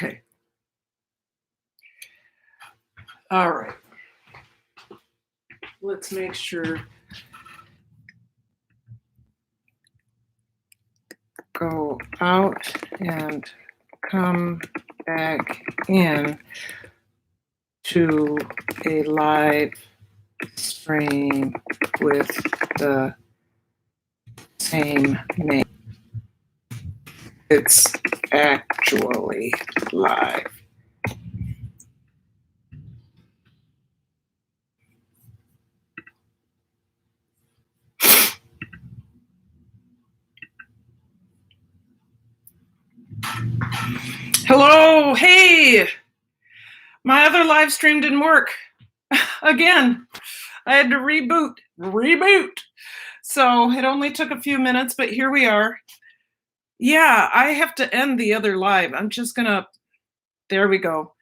Okay. All right. Let's make sure. Go out and come back in to a live stream with the same name. It's actually live. Hello, hey! My other live stream didn't work. Again, I had to reboot. So it only took a few minutes, but here we are. Yeah, I have to end the other live. I'm just gonna, there we go.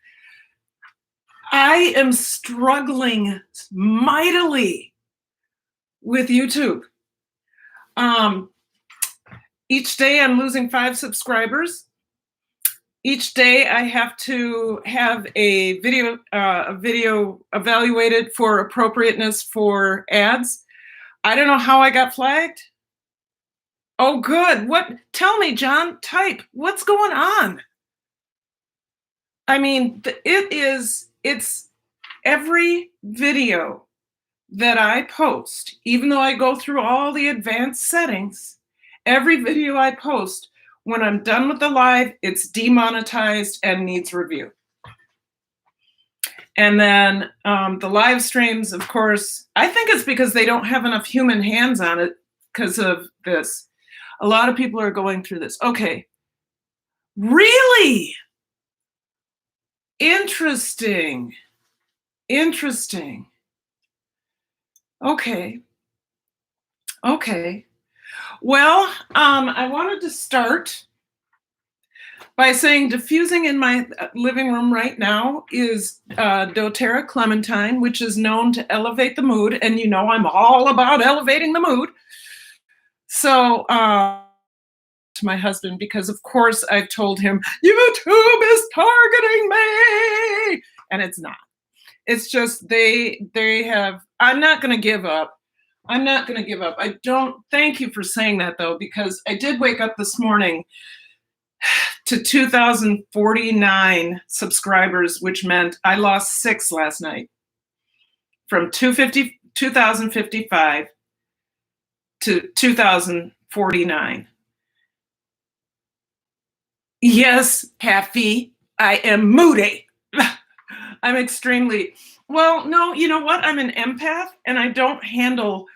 I am struggling mightily with YouTube. Each day I'm losing 5 subscribers. Each day I have to have a video evaluated for appropriateness for ads. I don't know how I got flagged. Oh, good. What? Tell me, John. Type. What's going on? I mean, it's every video that I post, even though I go through all the advanced settings, every video I post, when I'm done with the live, it's demonetized and needs review. And then the live streams, of course, I think it's because they don't have enough human hands on it because of this. A lot of people are going through this. Okay. Really? Interesting. Interesting. Okay. Okay. Well, I wanted to start by saying diffusing in my living room right now is dōTERRA Clementine, which is known to elevate the mood. And you know I'm all about elevating the mood. So to my husband, because of course I've told him, YouTube is targeting me. And it's not. It's just they have, I'm not going to give up. I'm not going to give up. I don't, thank you for saying that though, because I did wake up this morning to 2,049 subscribers, which meant I lost 6 last night from 2,055 to 2,049. Yes, Happy, I am moody. I'm extremely, well, no, you know what? I'm an empath and I don't handle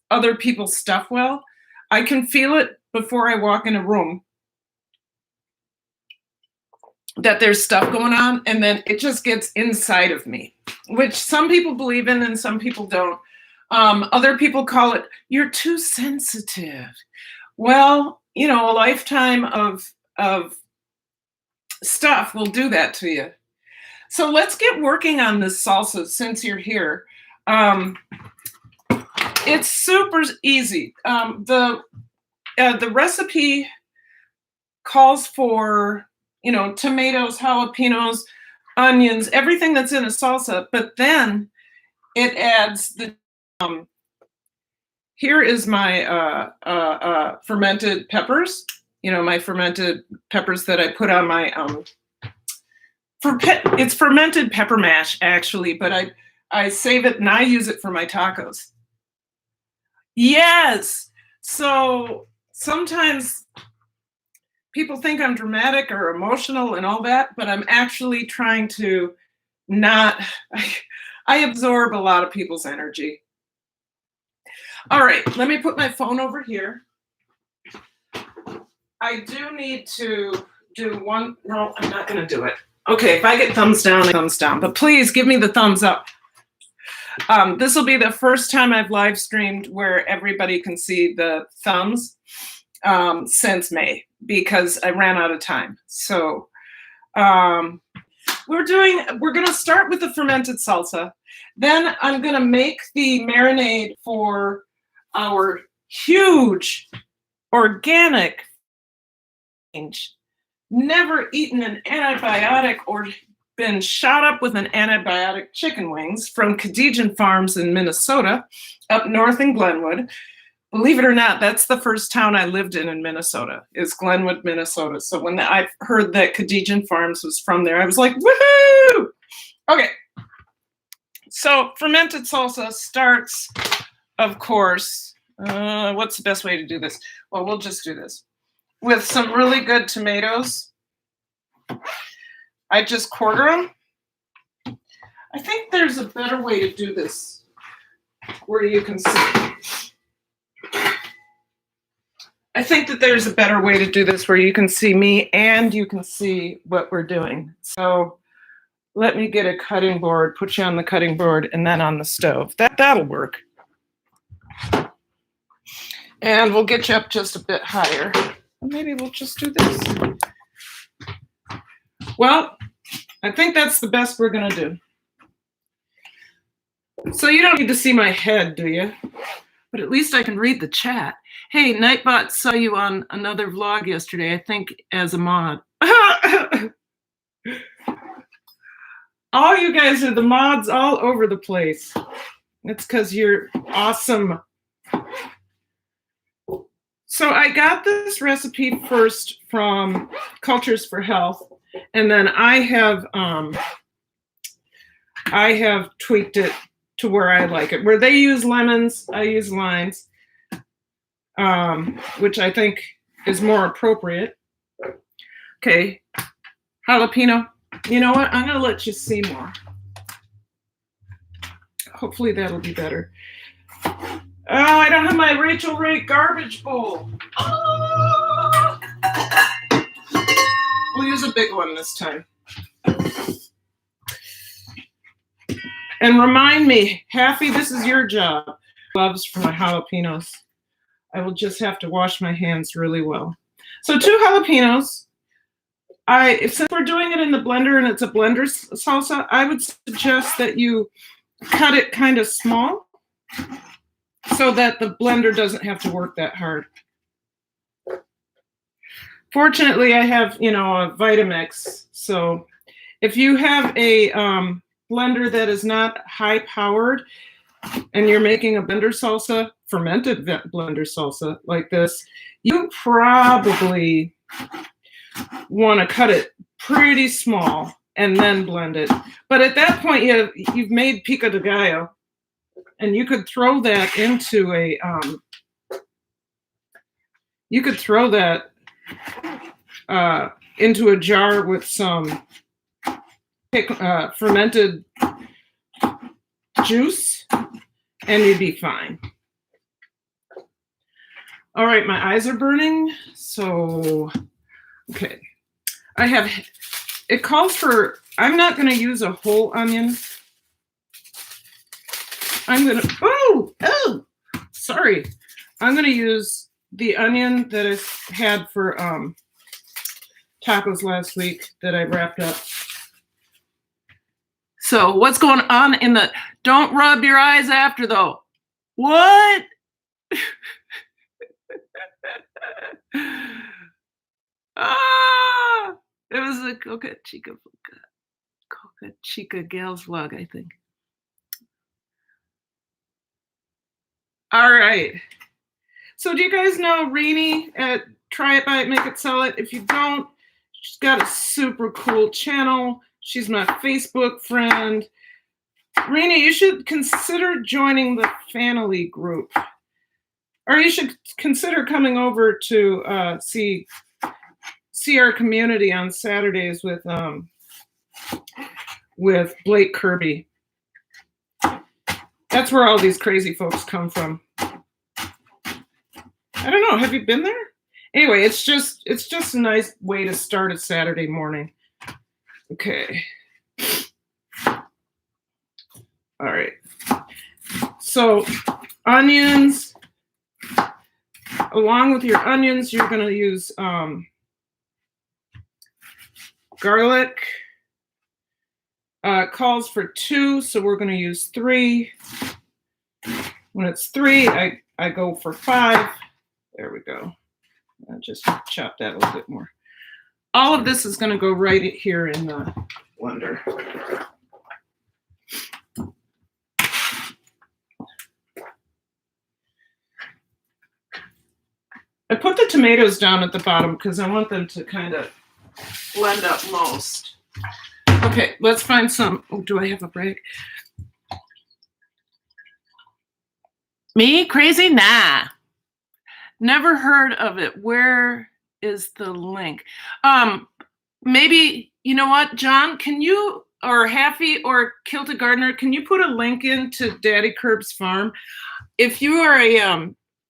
other people's stuff well. I can feel it before I walk in a room that there's stuff going on, and then it just gets inside of me, which some people believe in and some people don't. Other people call it, you're too sensitive. Well, you know, a lifetime of stuff will do that to you. So let's get working on this salsa since you're here. It's super easy. The recipe calls for, you know, tomatoes, jalapenos, onions, everything that's in a salsa, but then it adds the, here is my fermented peppers, you know, my fermented peppers that I put on my, it's fermented pepper mash actually, but I save it and I use it for my tacos. Yes. So sometimes people think I'm dramatic or emotional and all that, but I'm actually trying to not, I absorb a lot of people's energy. All right, let me put my phone over here. I do need to do one, no, I'm not gonna do it. Okay, if I get thumbs down, but please give me the thumbs up. This will be the first time I've live streamed where everybody can see the thumbs since May, because I ran out of time. So we're gonna start with the fermented salsa. Then I'm gonna make the marinade for our huge organic range never eaten an antibiotic or been shot up with an antibiotic chicken wings from Khadijan Farms in Minnesota, up north in Glenwood. Believe it or not, that's the first town I lived in Minnesota, is Glenwood, Minnesota. So when I heard that Khadijan Farms was from there, I was like, woohoo! Okay. So fermented salsa starts, of course, what's the best way to do this? Well, we'll just do this. With some really good tomatoes. I just quarter them. I think there's a better way to do this where you can see. I think that there's a better way to do this where you can see me and you can see what we're doing. So let me get a cutting board, put you on the cutting board and then on the stove. That'll work. And we'll get you up just a bit higher. Maybe we'll just do this. Well, I think that's the best we're gonna do. So you don't need to see my head, do you? But at least I can read the chat. Hey, Nightbot saw you on another vlog yesterday, I think as a mod. All you guys are the mods all over the place. It's because you're awesome. So I got this recipe first from Cultures for Health, and then I have tweaked it to where I like it. Where they use lemons, I use limes, which I think is more appropriate. Okay, jalapeno. You know what? I'm gonna let you see more. Hopefully that'll be better. Oh, I don't have my Rachel Ray garbage bowl. Oh! We'll use a big one this time. And remind me, Happy, this is your job. Gloves for my jalapenos. I will just have to wash my hands really well. So 2 jalapenos. Since we're doing it in the blender and it's a blender salsa, I would suggest that you cut it kind of small so that the blender doesn't have to work that hard. Fortunately, I have, a Vitamix. So if you have a blender that is not high powered and you're making a blender salsa, fermented blender salsa like this, you probably want to cut it pretty small and then blend it. But at that point, you've made pico de gallo, and you could throw that into a into a jar with some fermented juice, and you'd be fine. All right, my eyes are burning, so okay. It calls for, I'm not going to use a whole onion. Sorry. I'm going to use the onion that I had for tacos last week that I wrapped up. So what's going on in the, don't rub your eyes after though. What? It was a Coca Chica Gals vlog, I think. All right. So do you guys know Rini at Try It, Buy It, Make It, Sell It? If you don't, she's got a super cool channel. She's my Facebook friend. Rini, you should consider joining the family group. Or you should consider coming over to see our community on Saturdays with Blake Kirby. That's where all these crazy folks come from. I don't know. Have you been there? Anyway, it's just a nice way to start a Saturday morning. Okay. All right. So onions. Along with your onions, you're going to use garlic. Calls for 2, so we're going to use 3. When it's 3, I go for 5. There we go. I'll just chop that a little bit more. all of this is going to go right here in the blender. I put the tomatoes down at the bottom because I want them to kind of blend up most. Okay, let's find some. Oh, do I have a break? Me? Crazy? Nah. Never heard of it. Where is the link? Maybe, you know what, John, can you, or Haffy or Kilted Gardener, can you put a link into Daddy Curb's farm? If you are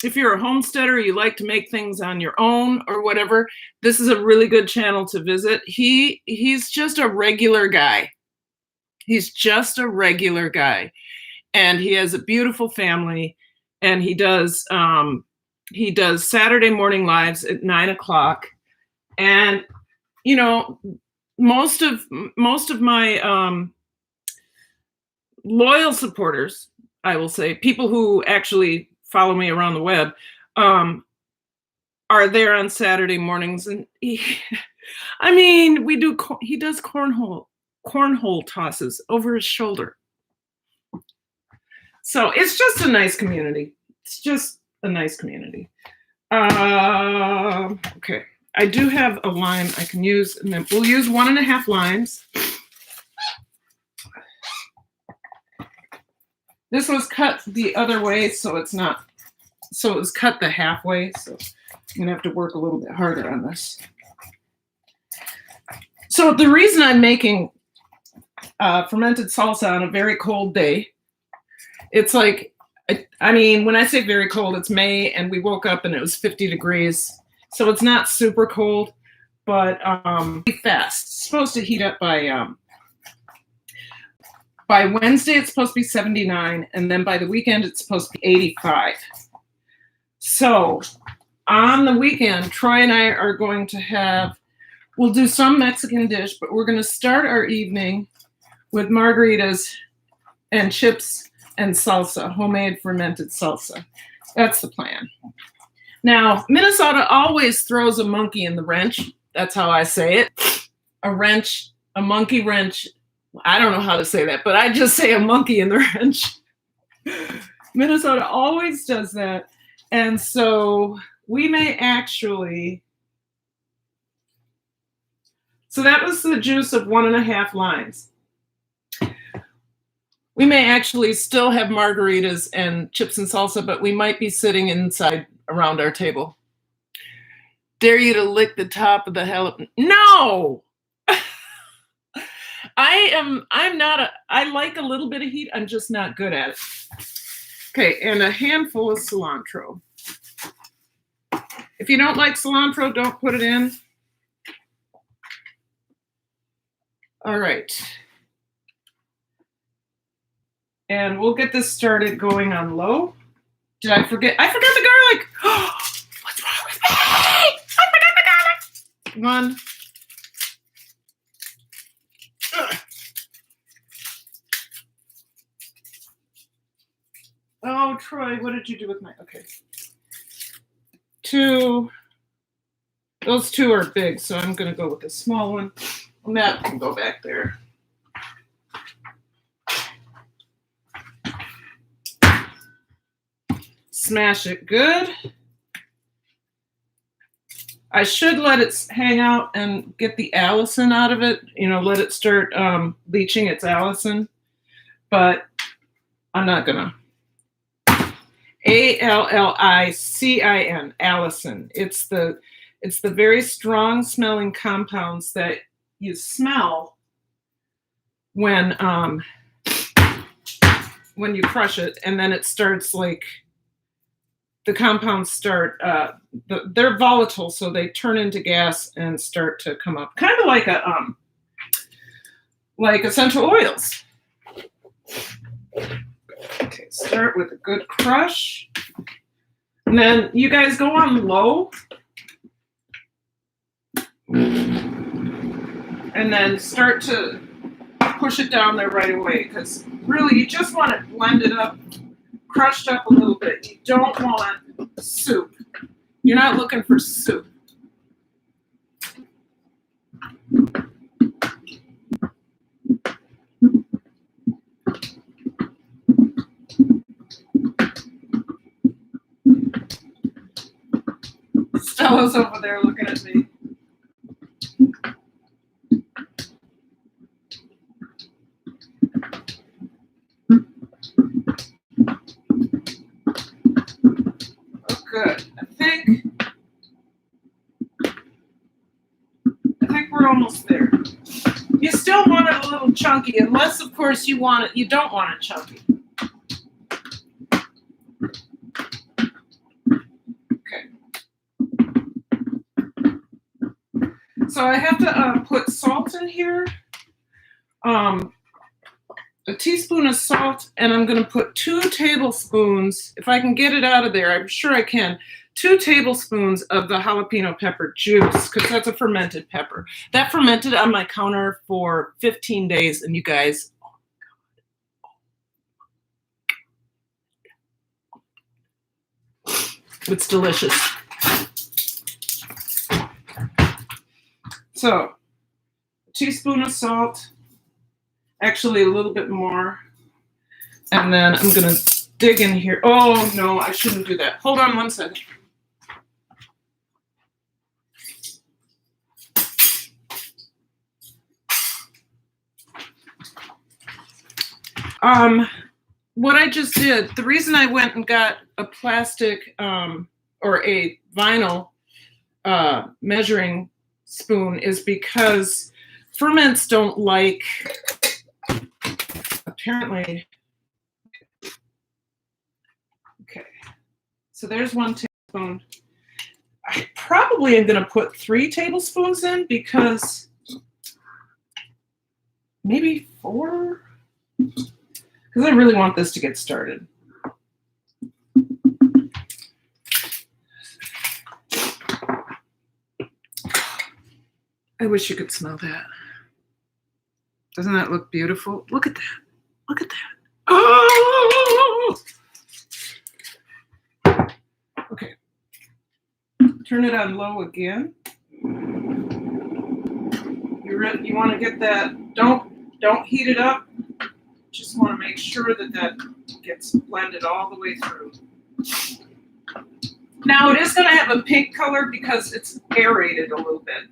if you're a homesteader, you like to make things on your own or whatever, this is a really good channel to visit. He's just a regular guy. He's just a regular guy. And he has a beautiful family. And he does Saturday morning lives at 9 o'clock. And, you know, most of my loyal supporters, I will say, people who actually follow me around the web, are there on Saturday mornings. And he does cornhole tosses over his shoulder. So it's just a nice community. It's just a nice community. Okay, I do have a lime I can use, and then we'll use 1.5 limes. This was cut the other way, so it was cut the halfway, so I'm gonna have to work a little bit harder on this. So the reason I'm making fermented salsa on a very cold day, it's like, I mean, when I say very cold, it's May, and we woke up and it was 50 degrees. So it's not super cold, but fast. It's supposed to heat up by Wednesday, it's supposed to be 79, and then by the weekend, it's supposed to be 85. So on the weekend, Troy and I are going to we'll do some Mexican dish, but we're going to start our evening with margaritas and chips and salsa, homemade fermented salsa. That's the plan. Now, Minnesota always throws a monkey in the wrench. That's how I say it. A wrench, a monkey wrench. I don't know how to say that, but I just say a monkey in the wrench. Minnesota always does that. And so we may actually, so that was the juice of 1.5 limes. We may actually still have margaritas and chips and salsa, but we might be sitting inside around our table. Dare you to lick the top of the jalapeno? No! I like a little bit of heat. I'm just not good at it. Okay, and a handful of cilantro. If you don't like cilantro, don't put it in. All right. And we'll get this started going on low. Did I forget? I forgot the garlic. What's wrong with me? I forgot the garlic. One. Ugh. Oh, Troy, what did you do with my, okay. 2. Those 2 are big, so I'm going to go with the small one. And that can go back there. Smash it good. I should let it hang out and get the allicin out of it, you know, let it start leaching its allicin, but I'm not gonna. ALLICIN, allicin. It's the very strong smelling compounds that you smell when you crush it, and then it starts like, the compounds start, they're volatile, so they turn into gas and start to come up, kind of like essential oils. Okay, start with a good crush, and then you guys go on low, and then start to push it down there right away, because really you just want to blend it up, crushed up a little bit. You don't want soup. You're not looking for soup. Stella's over there looking at me. Oh, good. I think we're almost there. You still want it a little chunky, unless, of course, you don't want it chunky. So I have to put salt in here, a teaspoon of salt, and I'm going to put 2 tablespoons, if I can get it out of there, I'm sure I can, 2 tablespoons of the jalapeno pepper juice, because that's a fermented pepper. That fermented on my counter for 15 days, and you guys, it's delicious. So, a teaspoon of salt, actually a little bit more, and then I'm going to dig in here. Oh, no, I shouldn't do that. Hold on one second. What I just did, the reason I went and got a plastic or a vinyl measuring spoon is because ferments don't like, apparently, okay, so there's 1 tablespoon. I probably am going to put 3 tablespoons in, because maybe 4, because I really want this to get started. I wish you could smell that. Doesn't that look beautiful? Look at that. Look at that. Oh! Okay. Turn it on low again. You want to get that, don't heat it up. Just want to make sure that gets blended all the way through. Now it is going to have a pink color because it's aerated a little bit.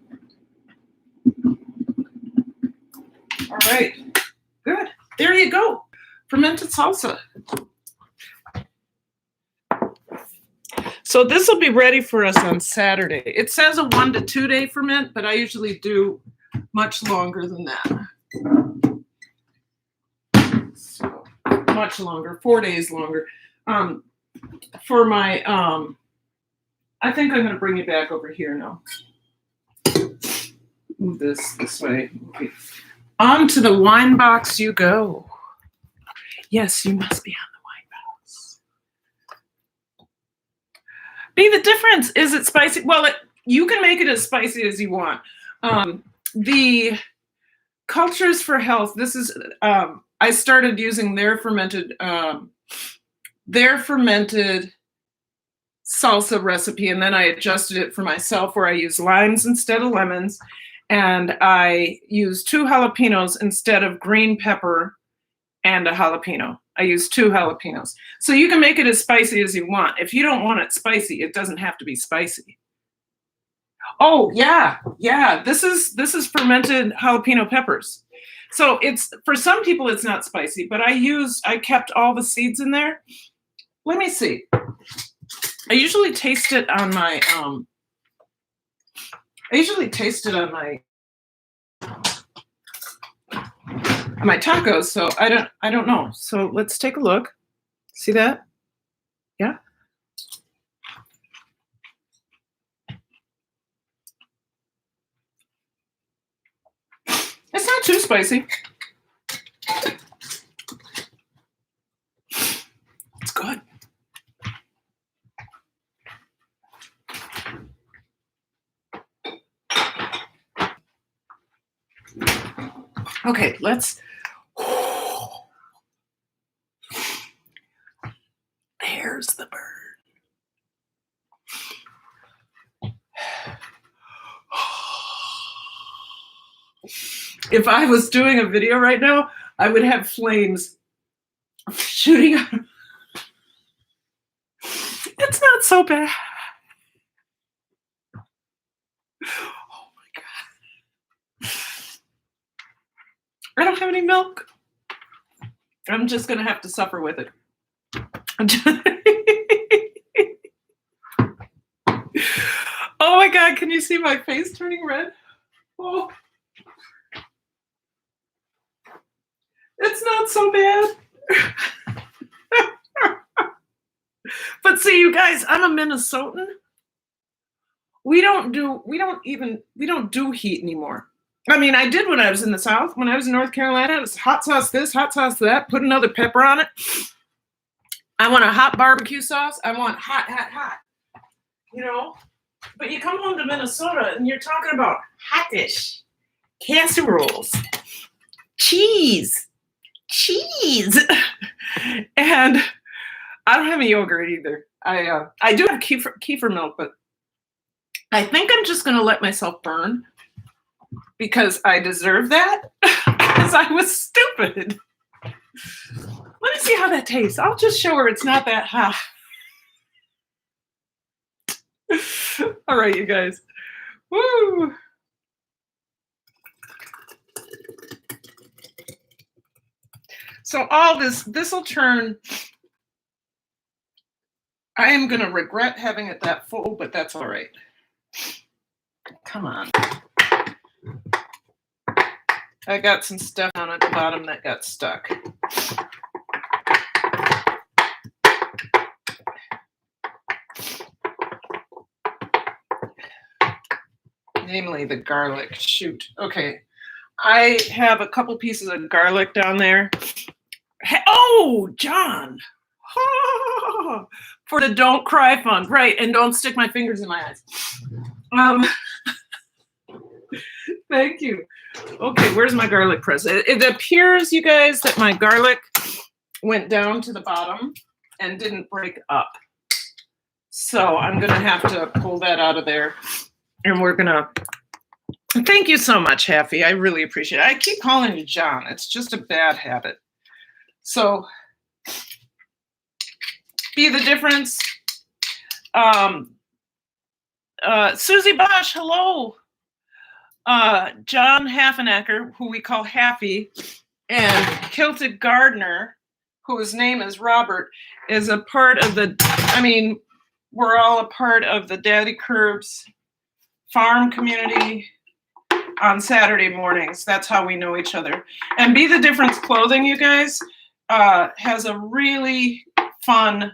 All right, good. There you go. Fermented salsa. So this will be ready for us on Saturday. It says a 1 to 2 day ferment, but I usually do much longer than that. So much longer, 4 days longer. For my, I think I'm going to bring you back over here now. Move this way. Okay. On to the wine box you go. Yes, you must be on the wine box. The difference, is it spicy? Well, you can make it as spicy as you want. The Cultures for Health, this is, I started using their fermented salsa recipe, and then I adjusted it for myself where I use limes instead of lemons, and I use 2 jalapenos instead of green pepper and a jalapeno. I use 2 jalapenos. So you can make it as spicy as you want. If you don't want it spicy, it doesn't have to be spicy. Oh, yeah. This is fermented jalapeno peppers. So it's, for some people it's not spicy, but I kept all the seeds in there. Let me see. I usually taste it on my my tacos, so I don't know. So let's take a look. See that? Yeah. It's not too spicy. It's good. Okay, let's. There's the bird. if I was doing a video right now, I would have flames shooting out. It's not so bad. Oh my God. I don't have any milk. I'm just going to have to suffer with it. Oh my God, can you see my face turning red? Oh. It's not so bad. But see, you guys, I'm a Minnesotan. We don't do heat anymore. I mean, I did when I was in the South. When I was in North Carolina, it was hot sauce this, hot sauce that, put another pepper on it. I want a hot barbecue sauce. I want hot, hot, hot. You know? But you come home to Minnesota and you're talking about hottish, casseroles, cheese. And I don't have any yogurt either. I do have kefir milk, but I think I'm just going to let myself burn because I deserve that because I was stupid. Let me see how that tastes. I'll just show her it's not that hot. All right, you guys. Woo! So all this will turn. I am going to regret having it that full, but that's all right. Come on. I got some stuff down at the bottom that got stuck. Namely the garlic. Shoot. Okay. I have a couple pieces of garlic down there. Oh, John. For the Don't Cry Fund. Right. And don't stick my fingers in my eyes. Thank you. Okay, where's my garlic press? It appears, you guys, that my garlic went down to the bottom and didn't break up. So I'm going to have to pull that out of there. And we're going to... Thank you so much, Haffy. I really appreciate it. I keep calling you John. It's just a bad habit. So, be the difference. Susie Bosch, hello. John Haffenacker, who we call Haffy, and Kilted Gardner, whose name is Robert, is a part of the, we're all a part of the Daddy Curbs farm community on Saturday mornings. That's how we know each other. And Be the Difference Clothing, you guys, has a really fun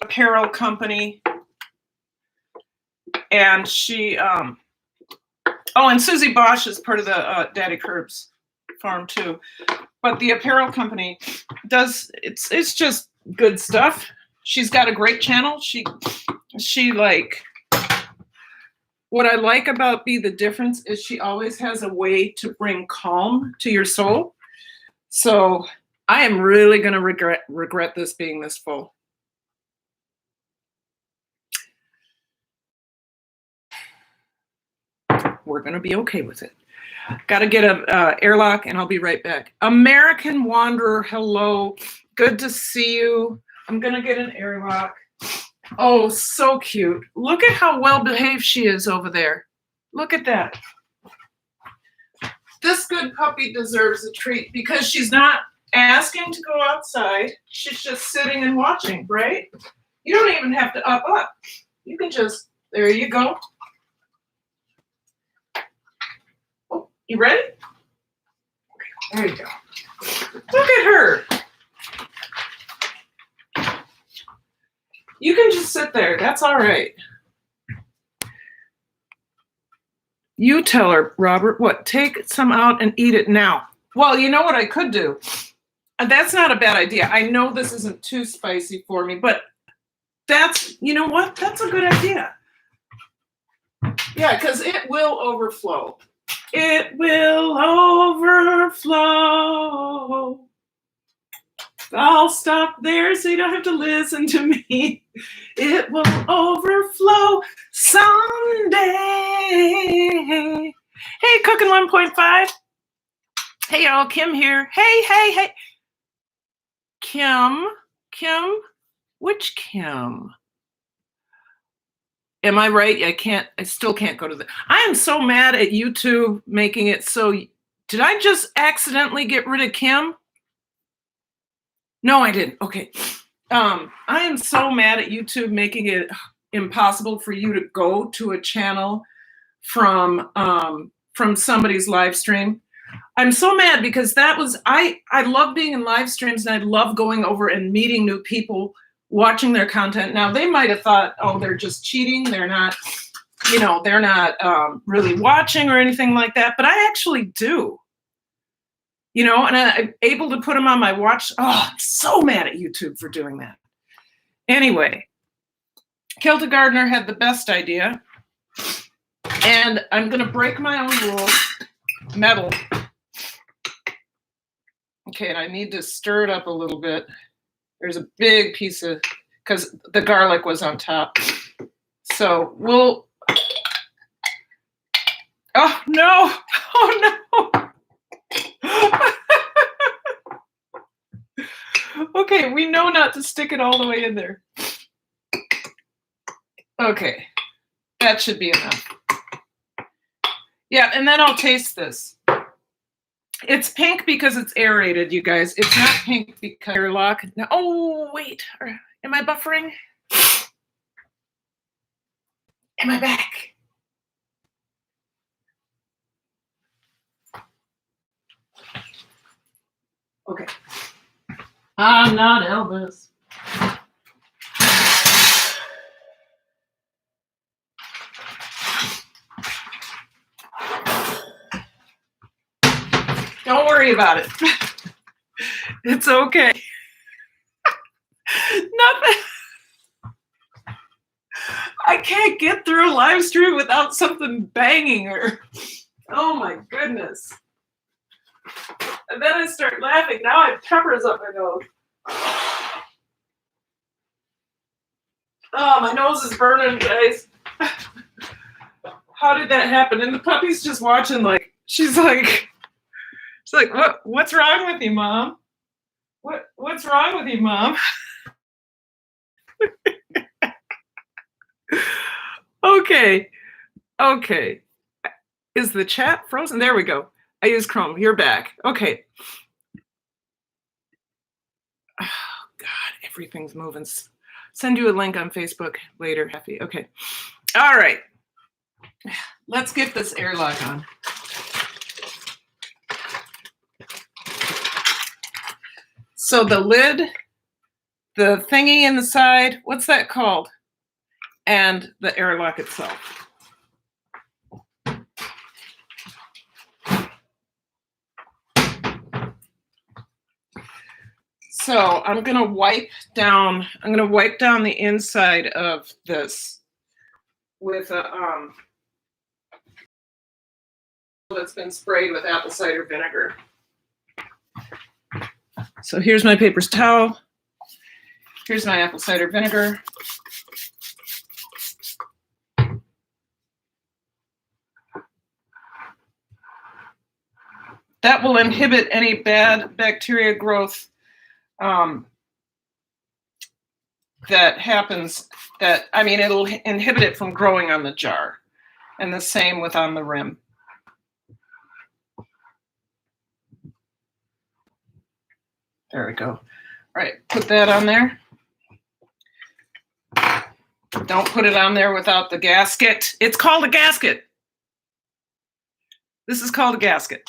apparel company. And she, and Susie Bosch is part of the Daddy Curbs farm too. But the apparel company does, it's just good stuff. She's got a great channel. She like, what I like about Be the Difference is she always has a way to bring calm to your soul. So I am really going to regret this being this full. We're going to be okay with it. Got to get a airlock and I'll be right back. American Wanderer, hello. Good to see you. I'm going to get an airlock. Oh, so cute. Look at how well behaved she is over there. Look at that. This good puppy deserves a treat because she's not asking to go outside. She's just sitting and watching, right? You don't even have to up. You can just, there you go. Oh, you ready? There you go. Look at her. You can just sit there. That's all right. You tell her, Robert, what? Take some out and eat it now. Well, you know what I could do? That's not a bad idea. I know this isn't too spicy for me, but that's, you know what? That's a good idea. Yeah, because it will overflow. It will overflow. I'll stop there so you don't have to listen to me. It will overflow someday. Hey, Cooking 1.5. Hey y'all, Kim here. Hey. Kim, which Kim? Am I right? I still can't go to the, I am so mad at YouTube making it so, did I just accidentally get rid of Kim? No, I didn't. Okay. I am so mad at YouTube making it impossible for you to go to a channel from somebody's live stream. I'm so mad because that was, I love being in live streams and I love going over and meeting new people, watching their content. Now they might have thought, oh, they're just cheating. They're not, they're not really watching or anything like that. But I actually do, and I'm able to put them on my watch. Oh, I'm so mad at YouTube for doing that. Anyway, Kilda Gardner had the best idea. And I'm going to break my own rule. Metal. Okay, and I need to stir it up a little bit. There's a big piece of, because the garlic was on top. So we'll, oh no, Okay, we know not to stick it all the way in there. Okay, that should be enough. Yeah, and then I'll taste this. It's pink because it's aerated, you guys. It's not pink because airlock. No, oh, wait. Am I buffering? Am I back? Okay. I'm not Elvis. Don't worry about it. It's okay. Nothing. I can't get through a live stream without something banging or, oh my goodness. And then I start laughing. Now I have peppers up my nose. Oh, my nose is burning, guys. How did that happen? And the puppy's just watching like, she's like, what's wrong with you, Mom? What's wrong with you, Mom? Okay. Is the chat frozen? There we go. I use Chrome. You're back. Okay. Oh, God, everything's moving. Send you a link on Facebook later, Happy. Okay. All right. Let's get this airlock on. So the lid, the thingy in the side, what's that called? And the airlock itself. So I'm going to wipe down the inside of this with a that's been sprayed with apple cider vinegar. So here's my paper towel. Here's my apple cider vinegar. That will inhibit any bad bacteria growth that happens, it'll inhibit it from growing on the jar. And the same with on the rim. There we go. All right, put that on there. Don't put it on there without the gasket. It's called a gasket. This is called a gasket.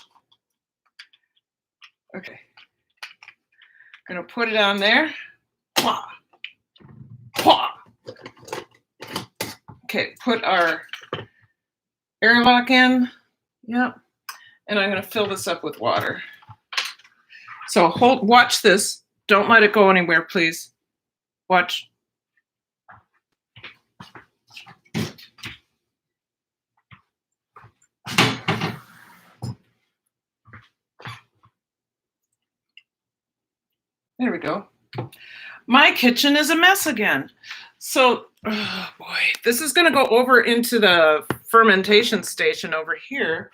Okay. I'm going to put it on there. Okay, put our airlock in. Yep. And I'm going to fill this up with water. So watch this. Don't let it go anywhere, please. Watch. There we go. My kitchen is a mess again. So, oh boy, this is going to go over into the fermentation station over here.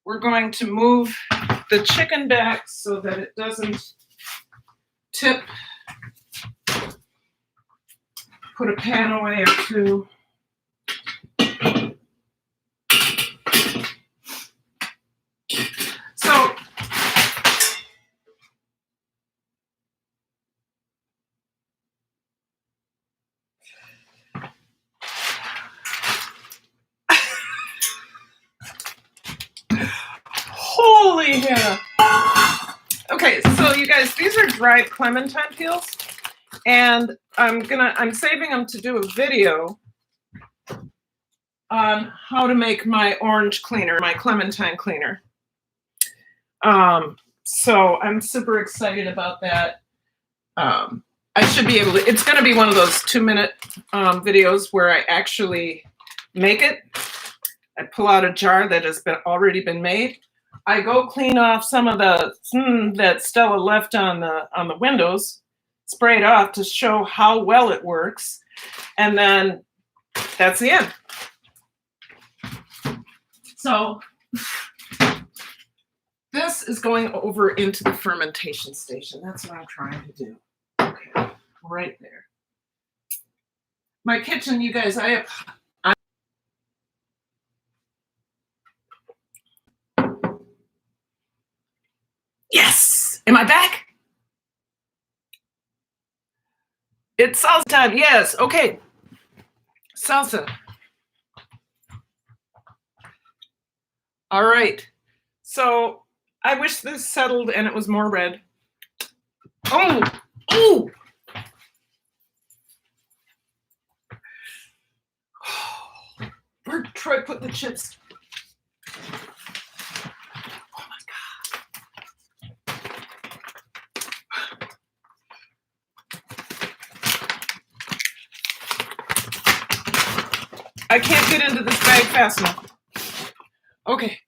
We're going to move the chicken back so that it doesn't tip. Put a pan away or two. So holy hell. Okay, so you guys, these are dried clementine peels, and I'm saving them to do a video on how to make my orange cleaner, my clementine cleaner. So I'm super excited about that. I should be able to, it's going to be one of those 2-minute videos where I actually make it. I pull out a jar that has already been made. I go clean off some of the that Stella left on the windows, spray it off to show how well it works, and then that's the end. So this is going over into the fermentation station. That's what I'm trying to do. Okay, right there. My kitchen, you guys, yes! Am I back? It's salsa time. Yes. Okay. Salsa. All right. So I wish this settled and it was more red. Oh! Ooh! Where'd Troy put the chips? I can't get into this bag fast enough. Okay.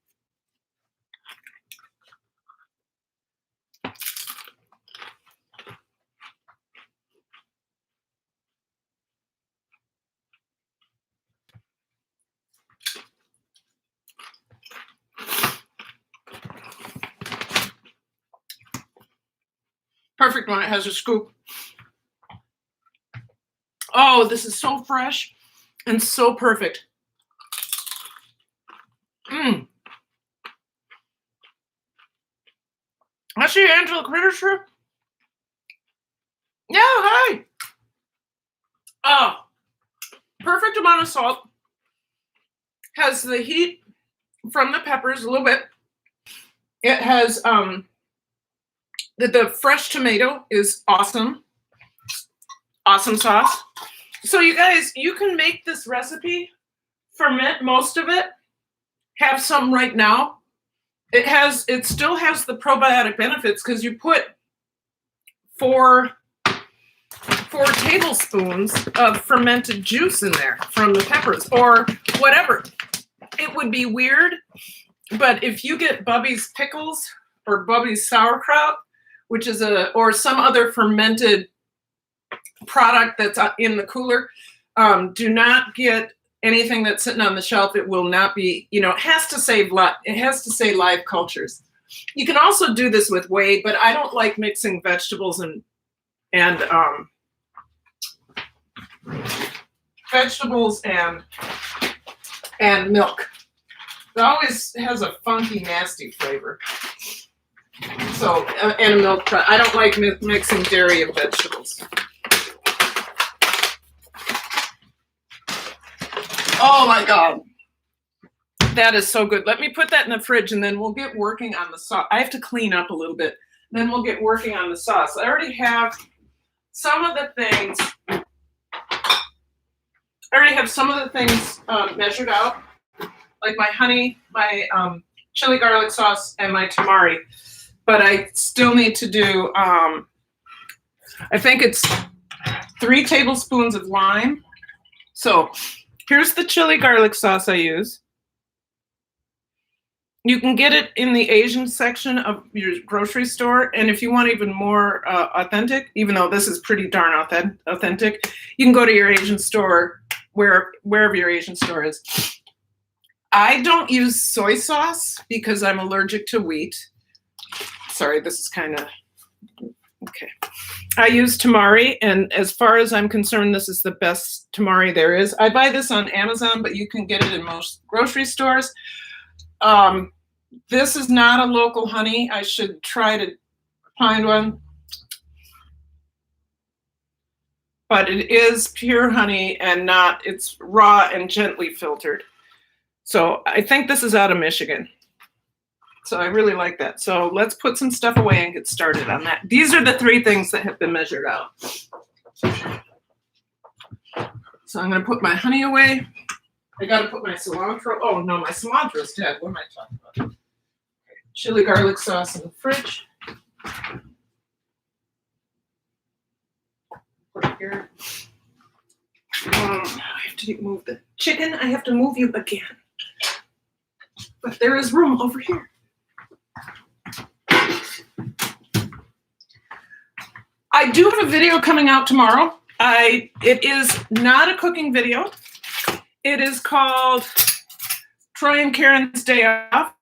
Perfect when it has a scoop. Oh, this is so fresh and so perfect. I see Angela Critter. Yeah, hi. Oh, perfect amount of salt. Has the heat from the peppers a little bit. It has the fresh tomato is awesome. Awesome sauce. So you guys, you can make this recipe, ferment most of it, have some right now. It still has the probiotic benefits because you put four tablespoons of fermented juice in there from the peppers or whatever. It would be weird, but if you get Bubby's pickles or Bubby's sauerkraut, which is or some other fermented product that's in the cooler, do not get anything that's sitting on the shelf. It will not be, it has to say live cultures. You can also do this with whey, but I don't like mixing vegetables and milk. It always has a funky, nasty flavor. So, and a milk. I don't like mixing dairy and vegetables. Oh my God. That is so good. Let me put that in the fridge and then we'll get working on the sauce. I have to clean up a little bit. Then we'll get working on the sauce. I already have some of the things. Measured out. Like my honey, my chili garlic sauce, and my tamari. But I still need to do, I think it's 3 tablespoons of lime. So here's the chili garlic sauce I use. You can get it in the Asian section of your grocery store. And if you want even more authentic, even though this is pretty darn authentic, you can go to your Asian store, wherever your Asian store is. I don't use soy sauce because I'm allergic to wheat. sorry, this is kind of, okay. I use tamari, and as far as I'm concerned, this is the best tamari there is. I buy this on Amazon, but you can get it in most grocery stores. This is not a local honey. I should try to find one. But it is pure honey and not, it's raw and gently filtered. So I think this is out of Michigan. So I really like that. So let's put some stuff away and get started on that. These are the 3 things that have been measured out. So I'm going to put my honey away. I got to put my cilantro. Oh, no, my cilantro's dead. What am I talking about? Chili garlic sauce in the fridge. Put it here. I have to move the chicken. I have to move you again. But there is room over here. I do have a video coming out tomorrow. It is not a cooking video. It is called Troy and Karen's Day Off.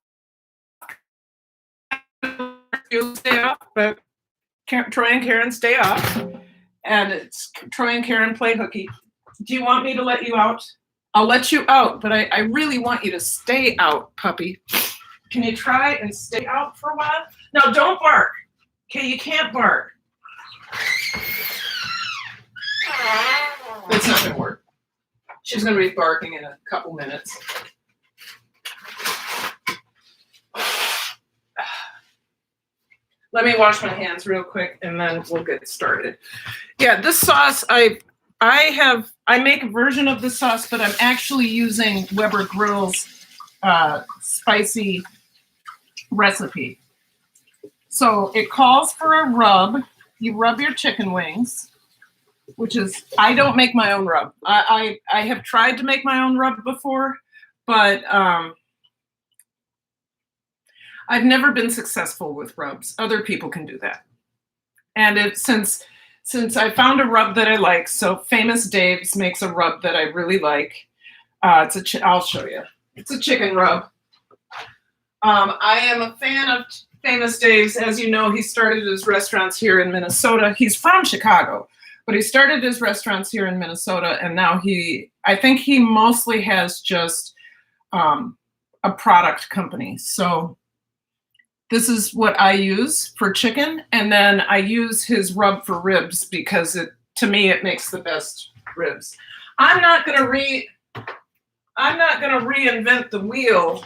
Day off, but Troy and Karen's Day Off. And it's Troy and Karen play hooky. Do you want me to let you out? I'll let you out, but I really want you to stay out, puppy. Can you try and stay out for a while? No, don't bark. Okay, you can't bark. It's not gonna work. She's gonna be barking in a couple minutes. Let me wash my hands real quick and then we'll get started. Yeah, this sauce, I make a version of this sauce, but I'm actually using Weber Grill's spicy recipe. So it calls for a rub. You rub your chicken wings, which is, I don't make my own rub. I have tried to make my own rub before, but I've never been successful with rubs. Other people can do that. And since I found a rub that I like, so Famous Dave's makes a rub that I really like. I'll show you. It's a chicken rub. I am a fan of Famous Dave's. As you know, he started his restaurants here in Minnesota. He's from Chicago, but he started his restaurants here in Minnesota, and now I think he mostly has just a product company. So this is what I use for chicken, and then I use his rub for ribs because to me it makes the best ribs. I'm not gonna reinvent the wheel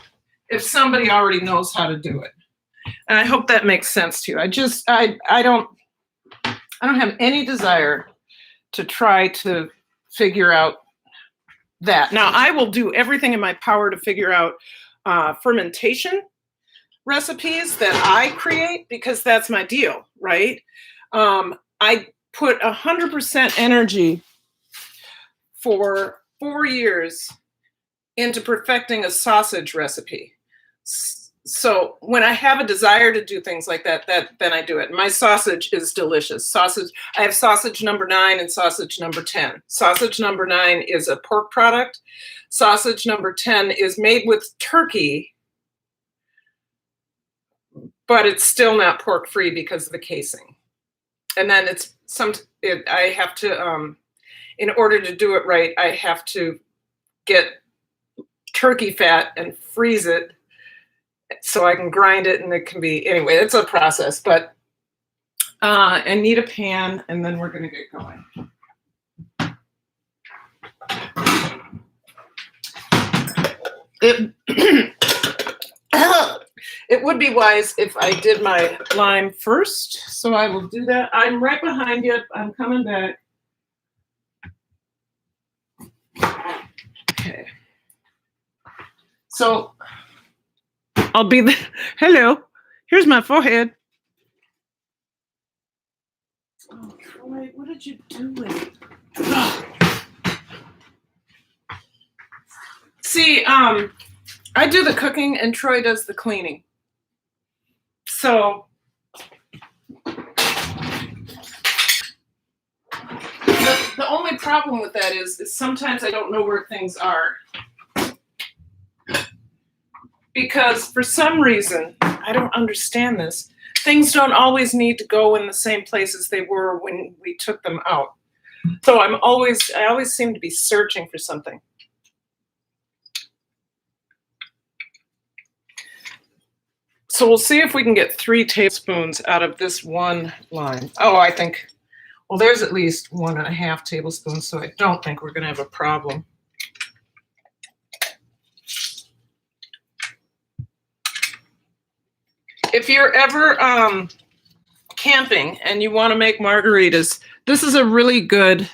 if somebody already knows how to do it. And I hope that makes sense to you. I don't have any desire to try to figure out that. Now I will do everything in my power to figure out fermentation recipes that I create because that's my deal, right? I put 100% energy for 4 years into perfecting a sausage recipe. So when I have a desire to do things like that, then I do it. My sausage is delicious. Sausage. I have sausage number 9 and sausage number 10. Sausage number 9 is a pork product. Sausage number 10 is made with turkey, but it's still not pork free because of the casing. And then I have to, in order to do it right, I have to get turkey fat and freeze it so I can grind it, and it can be, anyway, it's a process, but I need a pan, and then we're gonna get going. It would be wise if I did my lime first, so I will do that. I'm right behind you. I'm coming back. Okay. So I'll be there. Hello. Here's my forehead. Oh, Troy, what did you do with it? Oh. See, I do the cooking and Troy does the cleaning. So the only problem with that is sometimes I don't know where things are. Because for some reason, I don't understand this, things don't always need to go in the same places they were when we took them out. So I always seem to be searching for something. So we'll see if we can get 3 tablespoons out of this one lime. Oh, I think, well, there's at least 1.5 tablespoons, so I don't think we're going to have a problem. If you're ever camping and you want to make margaritas, this is a good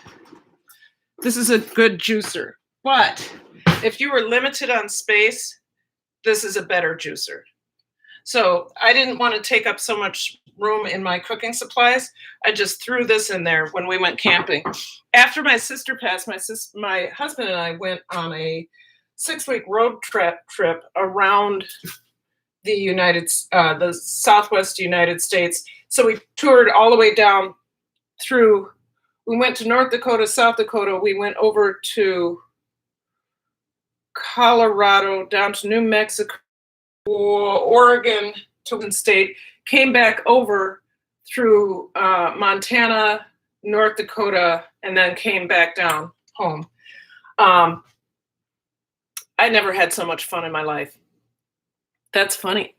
juicer. But if you were limited on space, this is a better juicer. So I didn't want to take up so much room in my cooking supplies. I just threw this in there when we went camping. After my sister passed, my husband and I went on a 6-week road trip around the Southwest United States. So we toured all the way down through. We went to North Dakota, South Dakota. We went over to Colorado, down to New Mexico, Oregon, to one state, came back over through Montana, North Dakota, and then came back down home. I never had so much fun in my life. That's funny.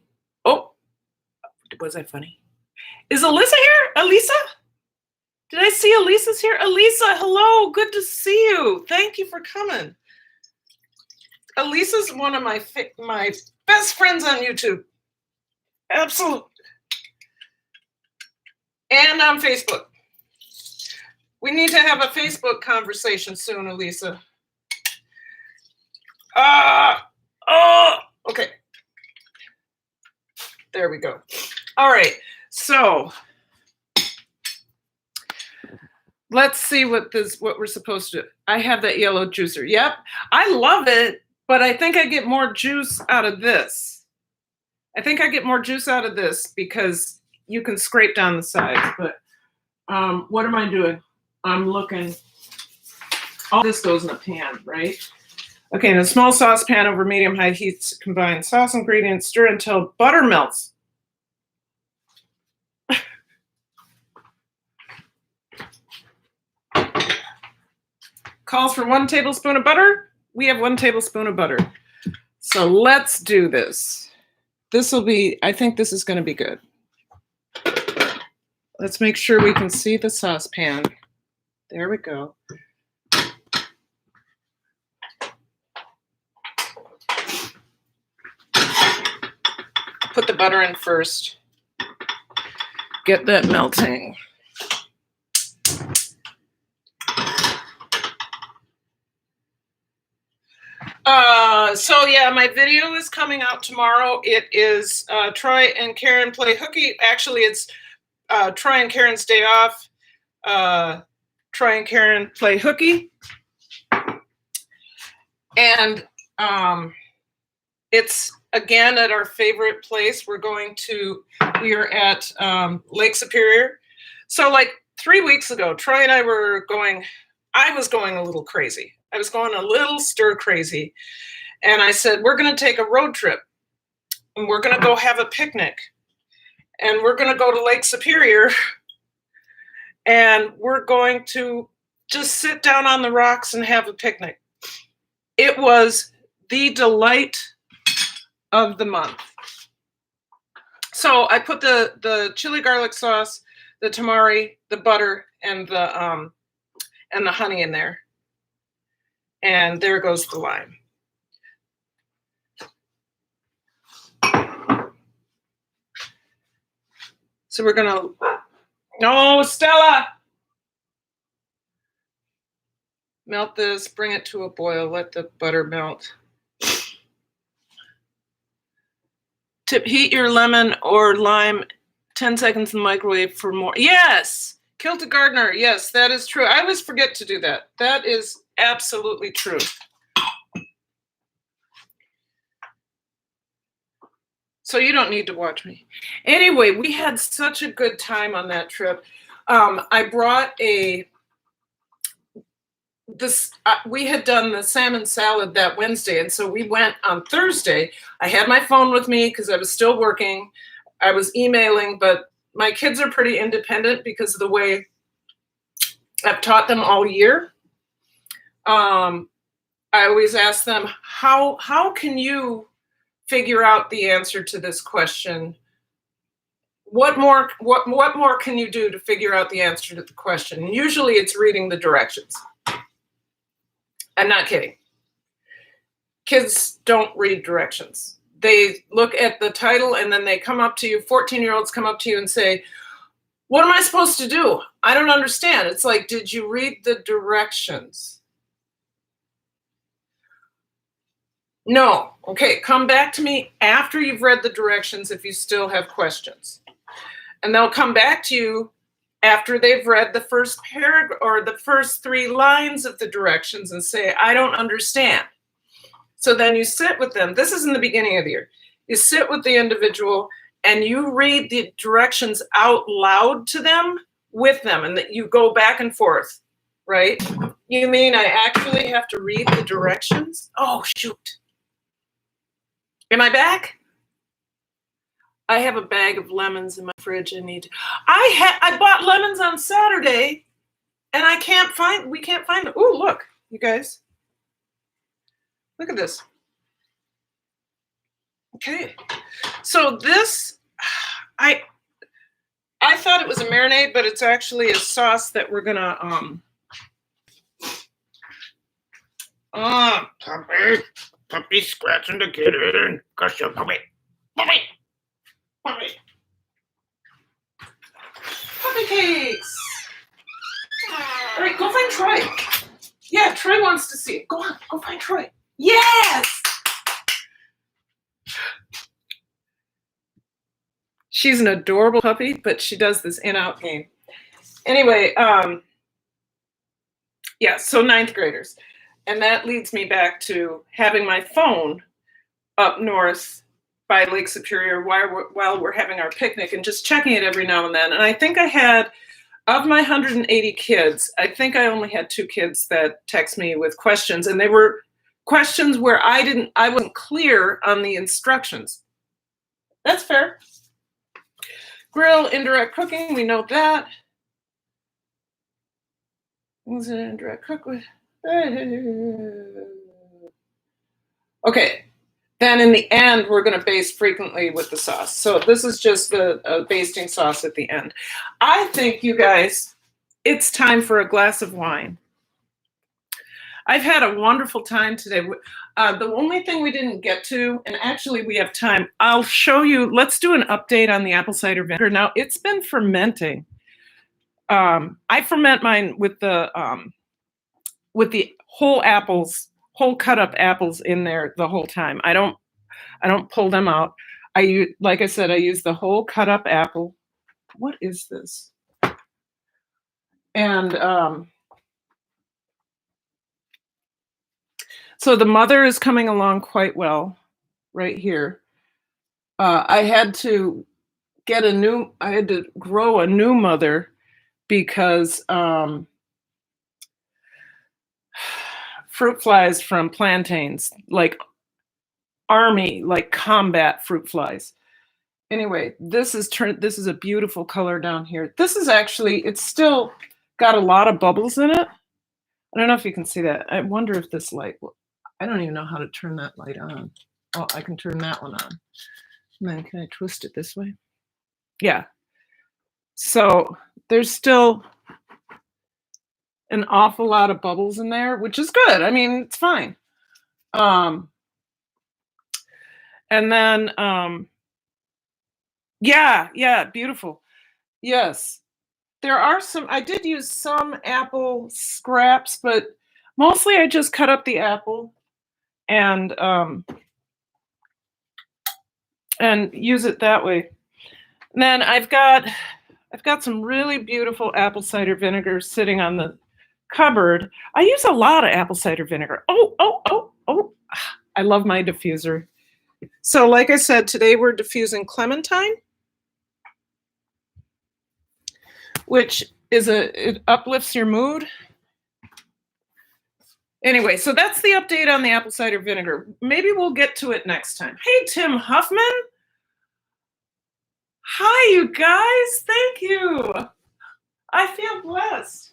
Oh, was I funny? Is Alyssa here? Elisa? Did I see Elisa's here? Elisa, hello. Good to see you. Thank you for coming. Elisa's one of my best friends on YouTube. Absolutely. And on Facebook. We need to have a Facebook conversation soon, Elisa. Okay. There we go. All right. So let's see what we're supposed to do. I have that yellow juicer. Yep. I love it, but I think I get more juice out of this. Because you can scrape down the sides, but what am I doing? I'm looking. All this goes in a pan, right? Okay, in a small saucepan over medium-high heat, combine sauce ingredients, stir until butter melts. Calls for 1 tablespoon of butter. We have 1 tablespoon of butter. So let's do this. I think this is going to be good. Let's make sure we can see the saucepan. There we go. Put the butter in first. Get that melting. So yeah, my video is coming out tomorrow. It is Troy and Karen play hooky. Actually, it's Troy and Karen's day off. Troy and Karen play hooky. And it's again at our favorite place. We are at Lake Superior. So like 3 weeks ago, Troy and I I was going a little crazy. I was going a little stir crazy. And I said, we're going to take a road trip and we're going to go have a picnic and we're going to go to Lake Superior and we're going to just sit down on the rocks and have a picnic. It was the delight of the month. So I put the chili garlic sauce, the tamari, the butter, and the honey in there. And there goes the lime. So we're gonna, no, Stella! Melt this, bring it to a boil, let the butter melt. Tip, heat your lemon or lime 10 seconds in the microwave for more. Yes, Kilta Gardner, yes, that is true. I always forget to do that. That is absolutely true. So you don't need to watch me. Anyway, we had such a good time on that trip. I brought we had done the salmon salad that Wednesday, and so we went on Thursday. I had my phone with me because I was still working. I was emailing, but my kids are pretty independent because of the way I've taught them all year. I always ask them, how can you figure out the answer to this question? What more can you do to figure out the answer to the question? And usually it's reading the directions. I'm not kidding. Kids don't read directions. They look at the title and then they come up to you, 14-year-olds come up to you and say, what am I supposed to do? I don't understand. It's like, did you read the directions? No. Okay, come back to me after you've read the directions if you still have questions. And they'll come back to you after they've read the first paragraph or the first 3 lines of the directions and say, I don't understand. So then you sit with them. This is in the beginning of the year. You sit with the individual and you read the directions out loud to them with them, and that you go back and forth, right? You mean I actually have to read the directions? Oh, shoot. Am I back? I have a bag of lemons in my fridge. I bought lemons on Saturday and we can't find them. Oh, look, you guys. Look at this. Okay. So this, I thought it was a marinade, but it's actually a sauce that we're gonna Puppy scratching the kitten. Gosh, puppy. puppy cakes. All right, go find Troy. Yeah, Troy wants to see it. Go on, go find Troy. Yes. She's an adorable puppy, but she does this in-out game. Anyway, yeah, so 9th graders. And that leads me back to having my phone up north by Lake Superior while we're having our picnic and just checking it every now and then. And I think I had, of my 180 kids, I think I only had 2 kids that text me with questions. And they were questions where I wasn't clear on the instructions. That's fair. Grill, indirect cooking, we know that. Was it indirect cook with? Okay, then in the end, we're going to baste frequently with the sauce. So this is just a basting sauce at the end. I think, you guys, it's time for a glass of wine. I've had a wonderful time today. The only thing we didn't get to, and actually we have time, I'll show you, let's do an update on the apple cider vinegar. Now, it's been fermenting. I ferment mine with the whole apples, whole cut up apples in there the whole time. I don't pull them out. Like I said, I use the whole cut up apple. What is this? And so the mother is coming along quite well right here. I had to grow a new mother because fruit flies from plantains, like combat fruit flies. Anyway, this is a beautiful color down here. This is actually, it's still got a lot of bubbles in it. I don't know if you can see that. I wonder if this light I don't even know how to turn that light on. Oh, I can turn that one on. And then can I twist it this way? Yeah. So there's still an awful lot of bubbles in there, which is good. I mean, it's fine. And then, yeah, beautiful. Yes. There are I did use some apple scraps, but mostly I just cut up the apple and use it that way. And then I've got some really beautiful apple cider vinegar sitting on the cupboard. I use a lot of apple cider vinegar. Oh. I love my diffuser. So like I said, today we're diffusing Clementine, which is it uplifts your mood. Anyway, so that's the update on the apple cider vinegar. Maybe we'll get to it next time. Hey, Tim Huffman. Hi, you guys. Thank you. I feel blessed.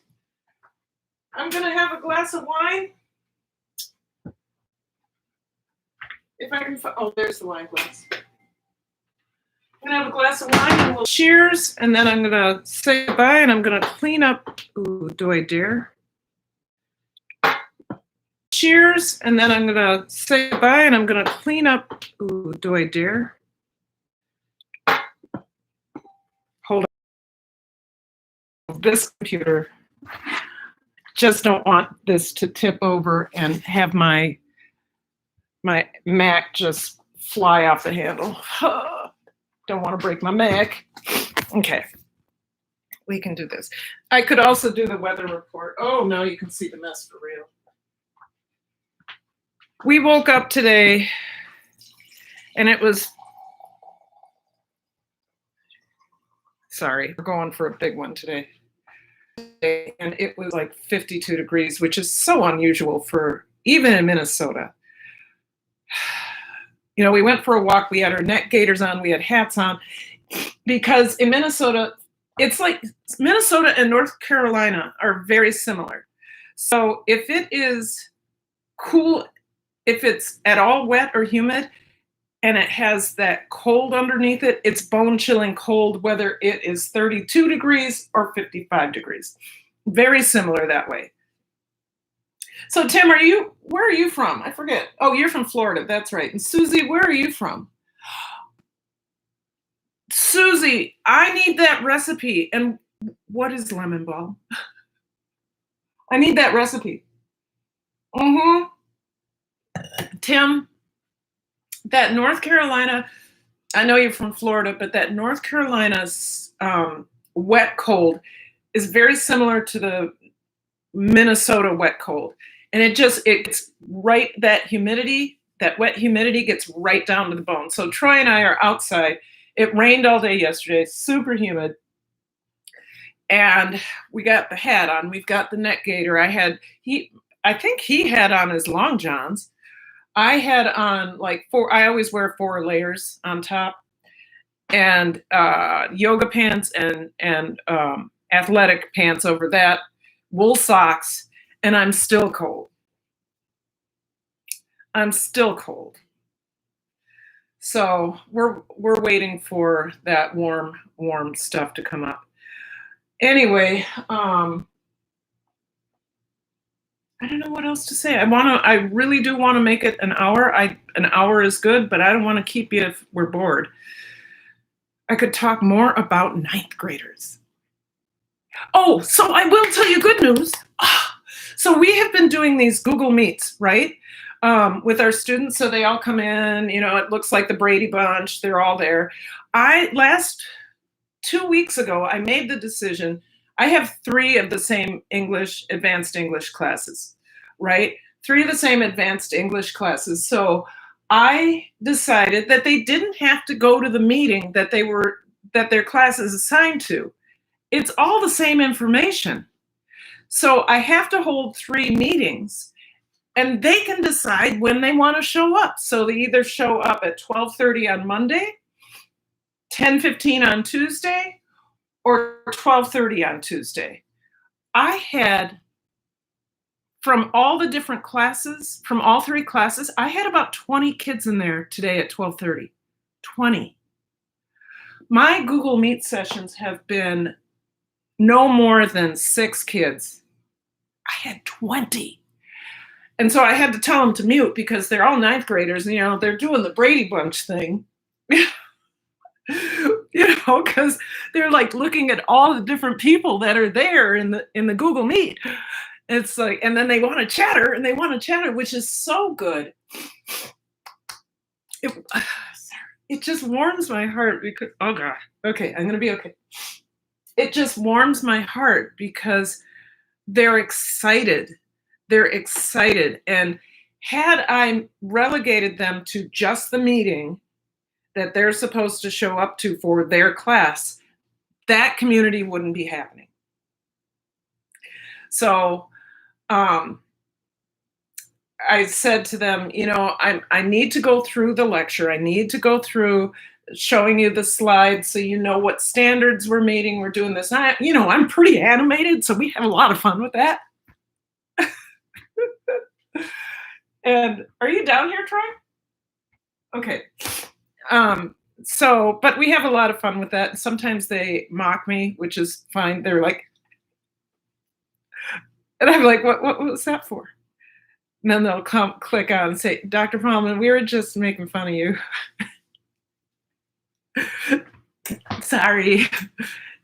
I'm going to have a glass of wine. If I can find, oh, there's the wine glass. I'm going to have a glass of wine and we'll cheers. And then I'm going to say goodbye and I'm going to clean up. Ooh, do I dare? Cheers. And then I'm going to say goodbye and I'm going to clean up. Ooh, do I dare? Hold on. This computer. Just don't want this to tip over and have my Mac just fly off the handle. Don't want to break my Mac. Okay, we can do this. I could also do the weather report. Oh, now you can see the mess for real. We woke up today and it was, sorry, we're going for a big one today. And it was like 52 degrees, which is so unusual for even in Minnesota. You know, we went for a walk, we had our neck gaiters on, we had hats on, because in Minnesota, it's like Minnesota and North Carolina are very similar. So if it is cool, if it's at all wet or humid, and it has that cold underneath it, it's bone chilling cold, whether it is 32 degrees or 55 degrees. Very similar that way. So Tim, where are you from? I forget. Oh, you're from Florida, that's right. And Susie, where are you from? Susie, I need that recipe. And what is lemon balm? I need that recipe. Tim, that North Carolina, I know you're from Florida, but that North Carolina's wet cold is very similar to the Minnesota wet cold. And it's right, that humidity, that wet humidity gets right down to the bone. So Troy and I are outside. It rained all day yesterday, super humid. And we got the hat on, we've got the neck gaiter. I think he had on his long johns. I had on like I always wear 4 layers on top, and yoga pants and athletic pants over that, wool socks, and I'm still cold. I'm still cold. So we're waiting for that warm stuff to come up. Anyway, I don't know what else to say. I really do want to make it an hour. An hour is good, but I don't want to keep you if we're bored. I could talk more about 9th graders. Oh, so I will tell you good news. So we have been doing these Google Meets, right? With our students, so they all come in, you know, it looks like the Brady Bunch, they're all there. Last 2 weeks ago, I made the decision. I have 3 of the same advanced English classes, right? 3 of the same advanced English classes. So I decided that they didn't have to go to the meeting that their class is assigned to. It's all the same information. So I have to hold 3 meetings. And they can decide when they want to show up. So they either show up at 12:30 on Monday, 10:15 on Tuesday, or 12:30 on Tuesday. I had, from all the different classes, from all 3 classes, I had about 20 kids in there today at 12:30. 20. My Google Meet sessions have been no more than 6 kids. I had 20. And so I had to tell them to mute because they're all 9th graders, and, you know, they're doing the Brady Bunch thing. You know, because they're like looking at all the different people that are there in the Google Meet. It's like, and then they want to chatter, which is so good. It just warms my heart because, oh God, okay, I'm gonna be okay. It just warms my heart because they're excited. They're excited. And had I relegated them to just the meeting that they're supposed to show up to for their class, that community wouldn't be happening. So I said to them, you know, I need to go through the lecture. I need to go through showing you the slides so you know what standards we're meeting. We're doing this. I'm pretty animated, so we have a lot of fun with that. And are you down here, Troy? Okay. But we have a lot of fun with that. Sometimes they mock me, which is fine. They're like, and I'm like, what was that for? And then they'll click on and say, Dr. Paulman, we were just making fun of you. Sorry.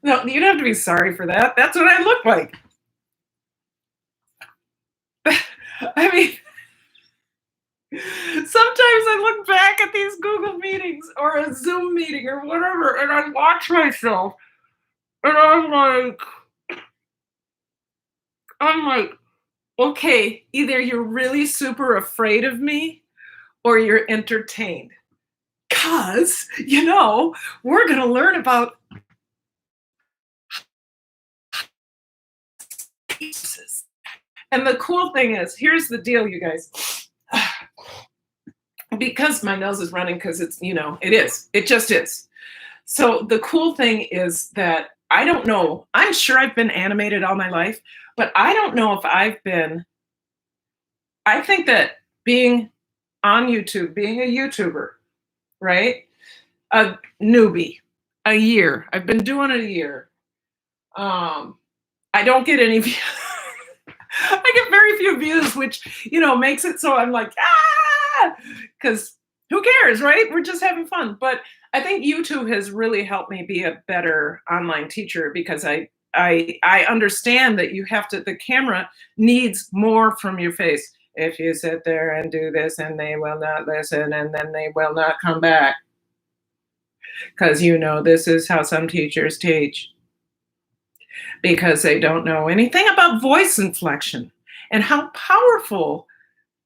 No, you don't have to be sorry for that. That's what I look like. I mean, sometimes I look back at these Google meetings or a Zoom meeting or whatever, and I watch myself, and I'm like, okay, either you're really super afraid of me or you're entertained. Because, we're going to learn about pieces. And the cool thing is, here's the deal, you guys. Because my nose is running, because it's, it just is. So the cool thing is that I don't know, I'm sure I've been animated all my life, but I don't know if I think that being on YouTube, being a YouTuber, right? A newbie, a year. I've been doing it a year. I don't get any views. I get very few views, which, makes it so I'm like, because who cares, right? We're just having fun. But I think YouTube has really helped me be a better online teacher, because I understand that the camera needs more from your face. If you sit there and do this and they will not listen, and then they will not come back. Because this is how some teachers teach. Because they don't know anything about voice inflection and how powerful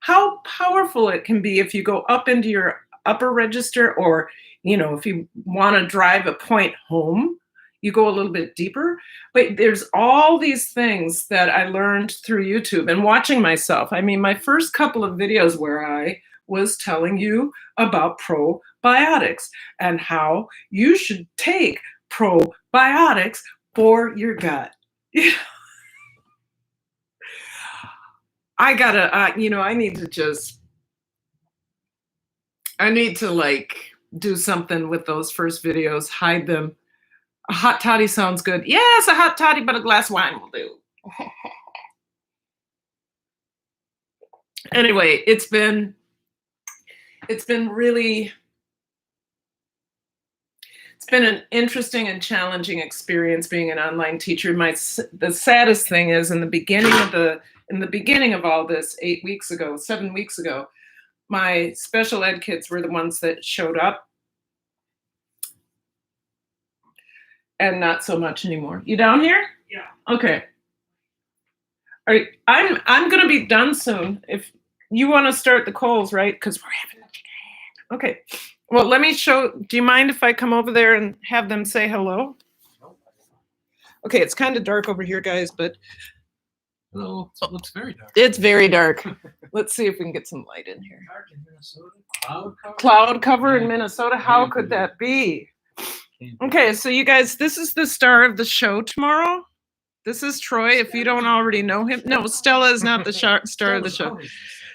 it can be if you go up into your upper register, or, if you want to drive a point home, you go a little bit deeper. But there's all these things that I learned through YouTube and watching myself. I mean, my first couple of videos where I was telling you about probiotics and how you should take probiotics for your gut. I gotta, I need to like do something with those first videos, hide them. A hot toddy sounds good. Yes, a hot toddy, but a glass of wine will do. Anyway, it's been an interesting and challenging experience being an online teacher. The saddest thing is, in the beginning of all this 7 weeks ago, my special ed kids were the ones that showed up, and not so much anymore. You down here? Yeah. Okay. All right. I'm gonna be done soon. If you want to start the calls, right? Because we're having a chicken. Okay. Well, let me show. Do you mind if I come over there and have them say hello? Okay, it's kind of dark over here, guys, but Hello. It looks very dark. it's very dark. Let's see if we can get some light in here. Dark in Minnesota. Cloud cover. Cloud cover in Minnesota. How could that be? Okay, so you guys, this is the star of the show tomorrow. This is Troy, if you don't already know him. No, Stella is not the star of the show.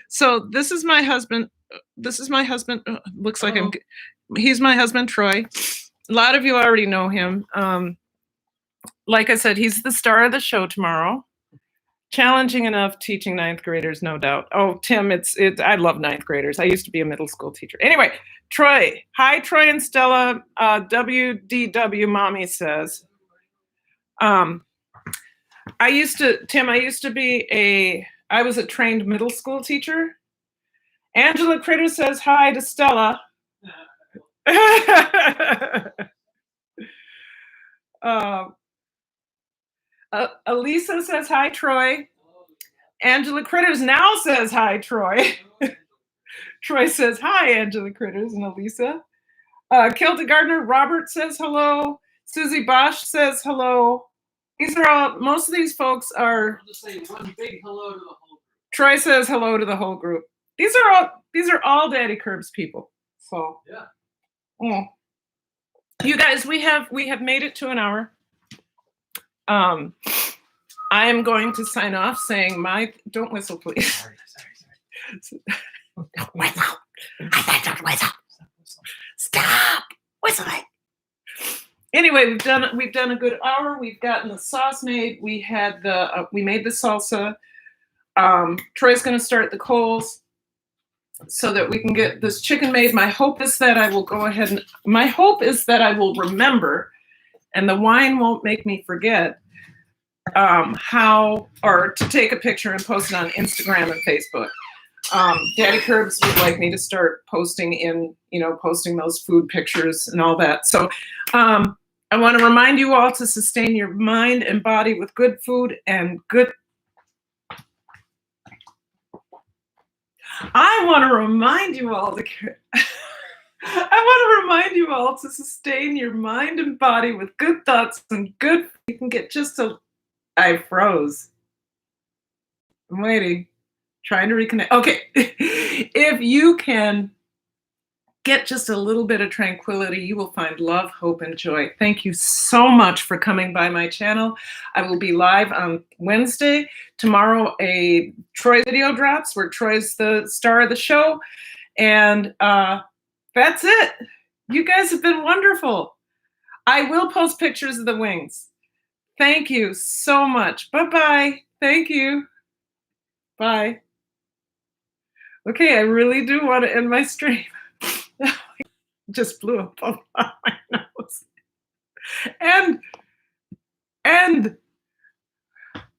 So this is my husband. Looks like he's my husband, Troy. A lot of you already know him. Like I said, he's the star of the show tomorrow. Challenging enough teaching ninth graders, no doubt. Oh, Tim, I love ninth graders. I used to be a middle school teacher. Anyway, Troy. Hi, Troy and Stella. WDW Mommy says. I was a trained middle school teacher. Angela Critter says hi to Stella. Elisa says hi, Troy. Angela Critters now says hi, Troy. Troy says hi, Angela Critters and Elisa. Kilda Gardner Robert says hello. Susie Bosch says hello. Most of these folks are. I'll just say one big hello to the whole group. Troy says hello to the whole group. These are all Daddy Curbs people. So yeah. You guys, we have made it to an hour. I am going to sign off saying don't whistle, please. Sorry. Whistle. I said don't whistle. Stop whistling. Anyway, we've done a good hour. We've gotten the sauce made. We made the salsa. Troy's going to start the coals so that we can get this chicken made. My hope is that I will remember, and the wine won't make me forget to take a picture and post it on Instagram and Facebook. Daddy Curbs would like me to start posting those food pictures and all that. So I want to remind you all to sustain your mind and body with good food and good. I want to remind you all to sustain your mind and body with good thoughts and good. You can get I froze. I'm waiting. Trying to reconnect. Okay. If you can get just a little bit of tranquility, you will find love, hope, and joy. Thank you so much for coming by my channel. I will be live on Wednesday. Tomorrow, a Troy video drops where Troy's the star of the show. And that's it. You guys have been wonderful. I will post pictures of the wings. Thank you so much. Bye-bye. Thank you. Bye. Okay, I really do want to end my stream. Just blew up on my nose. And